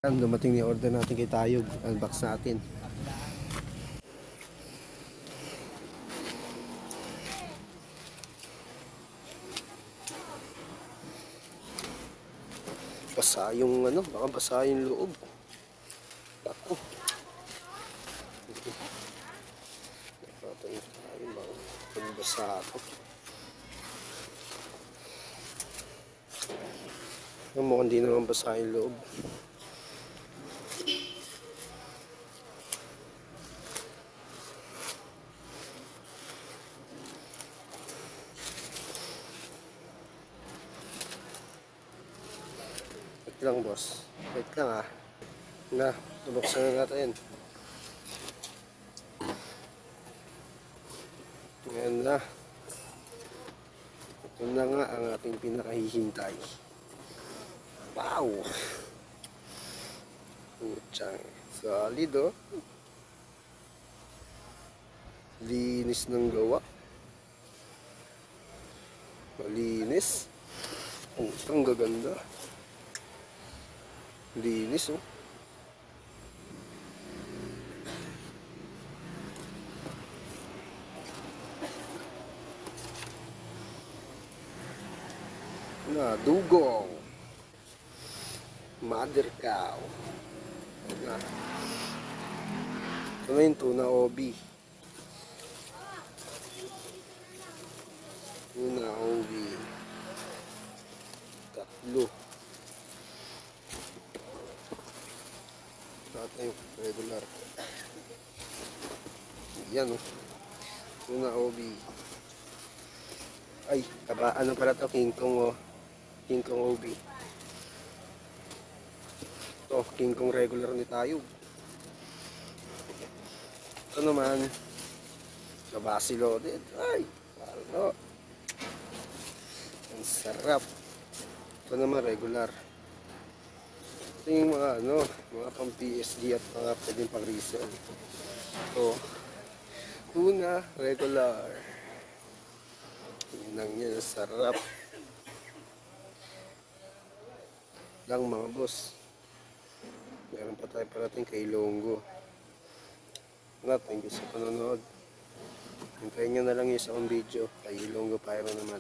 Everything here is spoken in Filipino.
Dumating yung order natin kay Tayog. Unbox natin. Basa yung baka basa yung loob. Ako. Napatayin tayo baka pagbasa ako. Mukhang hindi naman basa yung loob. Wait lang, boss. Wait lang, na, nabuksan na natin. Ngayon na. Ito na nga ang ating pinakahihintay. Wow! Putsang solid, oh. Linis ng gawa. Malinis. Ang gaganda. Linis, oh. Na, dugong. Mother cow. Na. Ito na yung tuna obi. Tuna obi. Tatlo. Lahat na yung regular. Yan, oh. Tuna obi. Ay, ano pala to? King Kong, oh. King Kong obi. Ito, King Kong regular ni Tayog. Ito naman, kabasi loaded. Ay, ano. Ang sarap. Ito naman regular. Ito yung mga mga pang PSG at mga pwedeng pang resell. Ito, tuna regular. Yun yan, sarap. Lang mga boss. Meron pa tayo parating kay Longgo. Thank you sa panonood. Hintayin nyo na lang yung isang video kay Longgo Pyro naman.